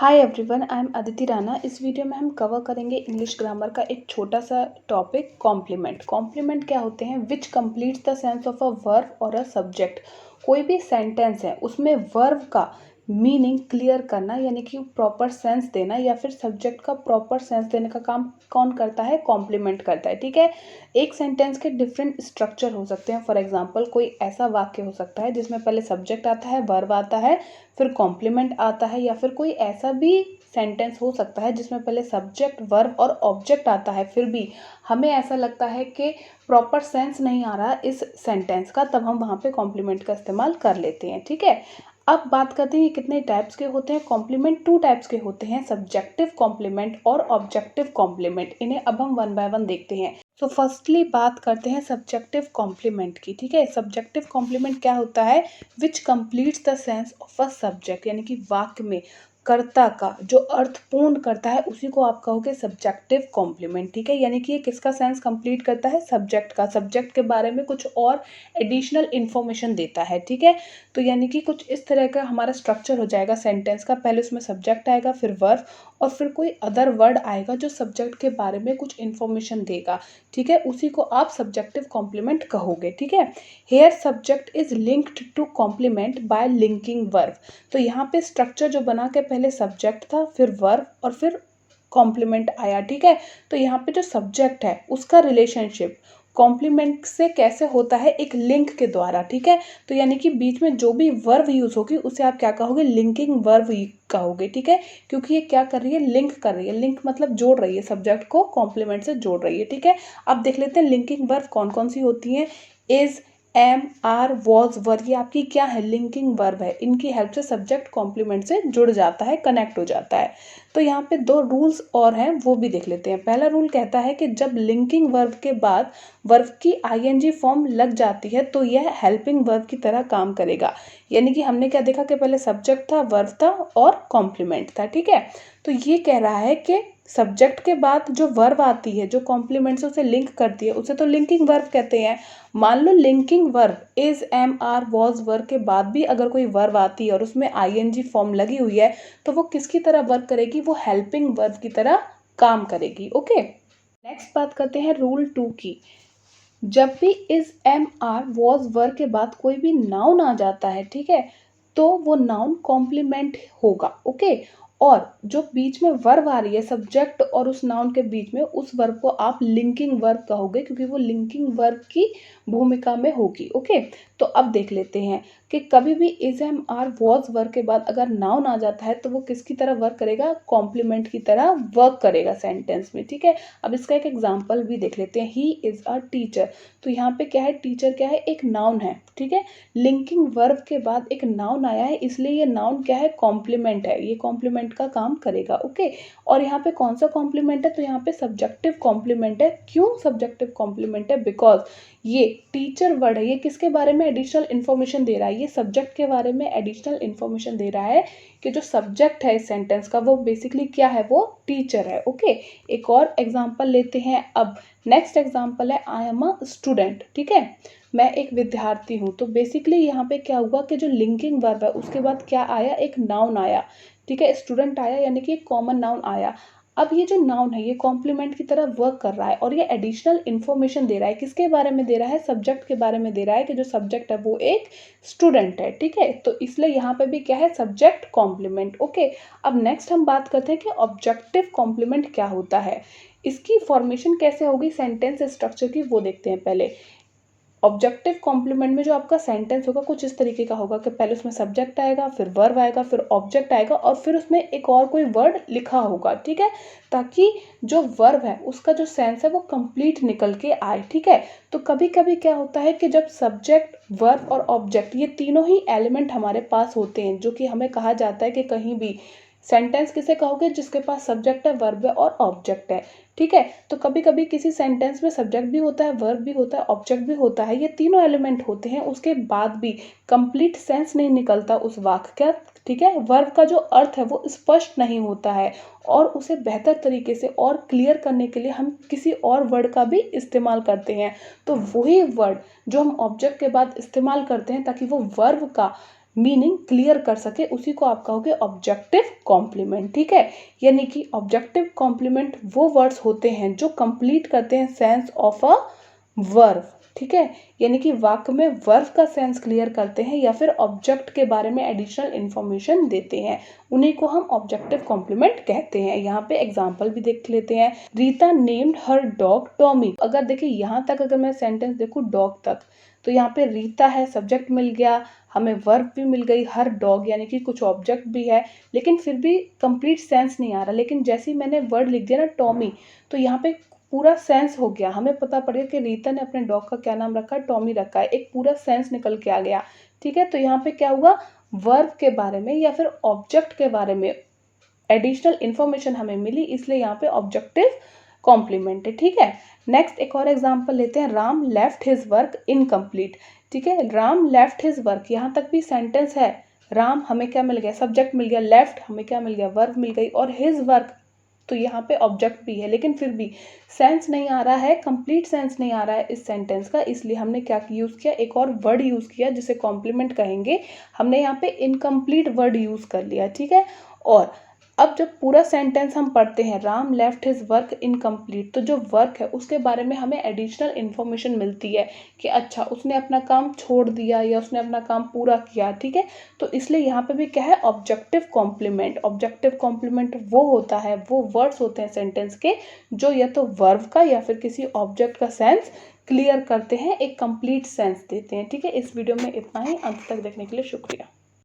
Hi everyone, I am Aditi Rana. इस video में हम कवर करेंगे इंग्लिश ग्रामर का एक छोटा सा टॉपिक कॉम्प्लीमेंट। कॉम्प्लीमेंट क्या होते हैं? Which completes the sense of a verb और अ सब्जेक्ट। कोई भी सेंटेंस है उसमें वर्ब का मीनिंग क्लियर करना यानी कि प्रॉपर सेंस देना या फिर सब्जेक्ट का प्रॉपर सेंस देने का काम कौन करता है? कॉम्प्लीमेंट करता है। ठीक है, एक सेंटेंस के डिफरेंट स्ट्रक्चर हो सकते हैं। फॉर एग्जांपल कोई ऐसा वाक्य हो सकता है जिसमें पहले सब्जेक्ट आता है, वर्ब आता है, फिर कॉम्प्लीमेंट आता है, या फिर कोई ऐसा भी सेंटेंस हो सकता है जिसमें पहले सब्जेक्ट, वर्ब और ऑब्जेक्ट आता है, फिर भी हमें ऐसा लगता है कि प्रॉपर सेंस नहीं आ रहा इस सेंटेंस का, तब हम वहाँ पे कॉम्प्लीमेंट का इस्तेमाल कर लेते हैं। ठीक है, अब बात करते हैं कितने टाइप्स के होते हैं कॉम्प्लीमेंट। 2 टाइप्स के होते हैं, सब्जेक्टिव कॉम्प्लीमेंट और ऑब्जेक्टिव कॉम्प्लीमेंट। इन्हें अब हम वन बाय वन देखते हैं। तो फर्स्टली बात करते हैं सब्जेक्टिव कॉम्प्लीमेंट की। ठीक है, सब्जेक्टिव कॉम्प्लीमेंट क्या होता है? Which completes the sense of a subject, यानी कि वाक्य में कर्ता का जो अर्थ पूर्ण करता है उसी को आप कहोगे सब्जेक्टिव कॉम्प्लीमेंट। ठीक है, यानी कि ये किसका सेंस कंप्लीट करता है? सब्जेक्ट का। सब्जेक्ट के बारे में कुछ और एडिशनल इन्फॉर्मेशन देता है। ठीक है, तो यानी कि कुछ इस तरह का हमारा स्ट्रक्चर हो जाएगा सेंटेंस का। पहले उसमें सब्जेक्ट आएगा, फिर वर्ब, और फिर कोई अदर वर्ड आएगा जो सब्जेक्ट के बारे में कुछ इन्फॉर्मेशन देगा। ठीक है, उसी को आप सब्जेक्टिव कॉम्प्लीमेंट कहोगे। ठीक है, here subject is linked to complement by linking verb. तो यहाँ पे स्ट्रक्चर जो बना के पहले सब्जेक्ट था, फिर वर्ब और फिर कॉम्प्लीमेंट आया। ठीक है, तो यहाँ पे जो सब्जेक्ट है उसका रिलेशनशिप कॉम्प्लीमेंट से कैसे होता है? एक लिंक के द्वारा। ठीक है, तो यानी कि बीच में जो भी वर्ब यूज होगी उसे आप क्या कहोगे? लिंकिंग वर्ब कहोगे। ठीक है, क्योंकि ये क्या कर रही है? लिंक कर रही है। लिंक मतलब जोड़ रही है, सब्जेक्ट को कॉम्प्लीमेंट से जोड़ रही है। ठीक है, अब देख लेते हैं लिंकिंग वर्ब कौन कौन सी होती हैं। इज, एम, आर, वॉज, वर, ये आपकी क्या है? लिंकिंग वर्ब है। इनकी हेल्प से सब्जेक्ट कॉम्प्लीमेंट से जुड़ जाता है, कनेक्ट हो जाता है। तो यहाँ पे 2 रूल्स और हैं, वो भी देख लेते हैं। पहला रूल कहता है कि जब लिंकिंग वर्ब के बाद वर्ब की आईएनजी फॉर्म लग जाती है तो यह हेल्पिंग वर्ब की तरह काम करेगा। यानी कि हमने क्या देखा कि पहले सब्जेक्ट था, वर्ब था और कॉम्प्लीमेंट था। ठीक है, तो ये कह रहा है कि सब्जेक्ट के बाद जो वर्ब आती है, जो कॉम्प्लीमेंट से उसे लिंक करती है, उसे तो लिंकिंग वर्ब कहते हैं। मान लो linking verb is, am, are, was, were के बाद भी अगर कोई वर्ब आती है और उसमें आईएनजी फॉर्म लगी हुई है तो वो किसकी तरह वर्क करेगी? वो हेल्पिंग वर्ब की तरह काम करेगी। ओके, नेक्स्ट बात करते हैं रूल 2 की। जब भी is, am, are, was, were के बाद कोई भी नाउन आ जाता है, ठीक है, तो वो नाउन कॉम्प्लीमेंट होगा। ओके, और जो बीच में वर्ब आ रही है सब्जेक्ट और उस नाउन के बीच में, उस वर्ब को आप लिंकिंग वर्ब कहोगे क्योंकि वो लिंकिंग वर्ब की भूमिका में होगी। ओके, तो अब देख लेते हैं कि कभी भी is, am, are, was, verb के बाद अगर नाउन आ जाता है तो वो किसकी तरह वर्क करेगा? कॉम्प्लीमेंट की तरह वर्क करेगा सेंटेंस में। ठीक है, अब इसका एक एग्जांपल भी देख लेते हैं। He is a teacher. तो यहाँ पे क्या है? टीचर क्या है? एक नाउन है। ठीक है, लिंकिंग वर्ब के बाद एक नाउन आया है, इसलिए ये नाउन क्या है? कॉम्प्लीमेंट है। ये कॉम्प्लीमेंट का काम करेगा। ओके, और यहाँ पे कौन सा कॉम्प्लीमेंट है? तो यहाँ पे सब्जेक्टिव कॉम्प्लीमेंट है। क्यों सब्जेक्टिव कॉम्प्लीमेंट है? बिकॉज ये टीचर वर्ड है, ये किसके बारे में एडिशनल इन्फॉर्मेशन दे रहा है? ये सब्जेक्ट के बारे में एडिशनल इन्फॉर्मेशन दे रहा है कि जो सब्जेक्ट है इस सेंटेंस का वो बेसिकली क्या है? वो टीचर है। ओके, एक और एग्जांपल लेते हैं। अब नेक्स्ट एग्जांपल है आई एम अ स्टूडेंट। ठीक है, मैं एक विद्यार्थी हूँ। तो बेसिकली यहाँ पे क्या हुआ कि जो लिंकिंग वर्ब है उसके बाद क्या आया? एक नाउन आया। ठीक है, स्टूडेंट आया, यानी कि एक कॉमन नाउन आया। अब ये जो नाउन है ये कॉम्प्लीमेंट की तरह वर्क कर रहा है और ये एडिशनल इन्फॉर्मेशन दे रहा है। किसके बारे में दे रहा है? सब्जेक्ट के बारे में दे रहा है कि जो सब्जेक्ट है वो एक स्टूडेंट है। ठीक है, तो इसलिए यहाँ पे भी क्या है? Subject complement. ओके, अब नेक्स्ट हम बात करते हैं कि ऑब्जेक्टिव कॉम्प्लीमेंट क्या होता है, इसकी फॉर्मेशन कैसे होगी सेंटेंस स्ट्रक्चर की, वो देखते हैं पहले। ऑब्जेक्टिव कॉम्प्लीमेंट में जो आपका सेंटेंस होगा कुछ इस तरीके का होगा कि पहले उसमें सब्जेक्ट आएगा, फिर वर्ब आएगा, फिर ऑब्जेक्ट आएगा और फिर उसमें एक और कोई वर्ड लिखा होगा। ठीक है, ताकि जो वर्ब है उसका जो सेंस है वो कंप्लीट निकल के आए। ठीक है, तो कभी कभी क्या होता है कि जब सब्जेक्ट, वर्ब और ऑब्जेक्ट ये तीनों ही एलिमेंट हमारे पास होते हैं, जो कि हमें कहा जाता है कि कहीं भी सेंटेंस किसे कहोगे? जिसके पास सब्जेक्ट है, वर्ब है और ऑब्जेक्ट है। ठीक है, तो कभी कभी किसी सेंटेंस में सब्जेक्ट भी होता है, वर्ब भी होता है, ऑब्जेक्ट भी होता है, ये तीनों एलिमेंट होते हैं, उसके बाद भी कंप्लीट सेंस नहीं निकलता उस वाक्य का। ठीक है, वर्ब का जो अर्थ है वो स्पष्ट नहीं होता है और उसे बेहतर तरीके से और क्लियर करने के लिए हम किसी और वर्ड का भी इस्तेमाल करते हैं। तो वही वर्ड जो हम ऑब्जेक्ट के बाद इस्तेमाल करते हैं ताकि वो वर्ब का मीनिंग क्लियर कर सके, उसी को आप कहोगे ऑब्जेक्टिव कॉम्प्लीमेंट। ठीक है, यानी कि ऑब्जेक्टिव कॉम्प्लीमेंट वो वर्ड्स होते हैं जो कंप्लीट करते हैं सेंस ऑफ अ वर्ब। ठीक है, यानी कि वाक्य में वर्ब का सेंस क्लियर करते हैं या फिर ऑब्जेक्ट के बारे में एडिशनल इंफॉर्मेशन देते हैं, उन्हीं को हम ऑब्जेक्टिव कॉम्प्लीमेंट कहते हैं। यहाँ पे एग्जांपल भी देख लेते हैं। रीता नेम्ड हर डॉग टॉमी। अगर देखिए यहाँ तक अगर मैं सेंटेंस देखूँ डॉग तक, तो यहाँ पे रीता है, सब्जेक्ट मिल गया, हमें वर्ब भी मिल गई, हर डॉग यानी कि कुछ ऑब्जेक्ट भी है, लेकिन फिर भी कंप्लीट सेंस नहीं आ रहा। लेकिन जैसे ही मैंने वर्ड लिख दिया ना टॉमी, तो यहाँ पे पूरा सेंस हो गया, हमें पता पड़ गया कि रीता ने अपने डॉग का क्या नाम रखा है, टॉमी रखा है, एक पूरा सेंस निकल के आ गया। ठीक है, तो यहाँ पे क्या हुआ, वर्ब के बारे में या फिर ऑब्जेक्ट के बारे में एडिशनल इंफॉर्मेशन हमें मिली, इसलिए यहाँ पे ऑब्जेक्टिव कॉम्प्लीमेंट है। ठीक है, नेक्स्ट एक और एग्जांपल लेते हैं। Ram left his work incomplete. ठीक है, राम लेफ्ट हिज वर्क, यहाँ तक भी सेंटेंस है। राम हमें क्या मिल गया, सब्जेक्ट मिल गया, लेफ्ट हमें क्या मिल गया, वर्ब मिल गई, और हिज वर्क तो यहाँ पे ऑब्जेक्ट भी है, लेकिन फिर भी सेंस नहीं आ रहा है, कंप्लीट सेंस नहीं आ रहा है इस सेंटेंस का, इसलिए हमने क्या यूज़ किया, एक और वर्ड यूज़ किया जिसे कॉम्प्लीमेंट कहेंगे। हमने यहाँ पे इनकम्प्लीट वर्ड यूज़ कर लिया। ठीक है, और अब जब पूरा सेंटेंस हम पढ़ते हैं, Ram left his work incomplete, तो जो वर्क है उसके बारे में हमें एडिशनल इन्फॉर्मेशन मिलती है कि अच्छा उसने अपना काम छोड़ दिया या उसने अपना काम पूरा किया। ठीक है, तो इसलिए यहाँ पे भी क्या है, ऑब्जेक्टिव कॉम्प्लीमेंट। ऑब्जेक्टिव कॉम्प्लीमेंट वो होता है, वो वर्ड्स होते हैं सेंटेंस के जो या तो वर्ब का या फिर किसी ऑब्जेक्ट का सेंस क्लियर करते हैं, एक कंप्लीट सेंस देते हैं। ठीक है, इस वीडियो में इतना ही, अंत तक देखने के लिए शुक्रिया।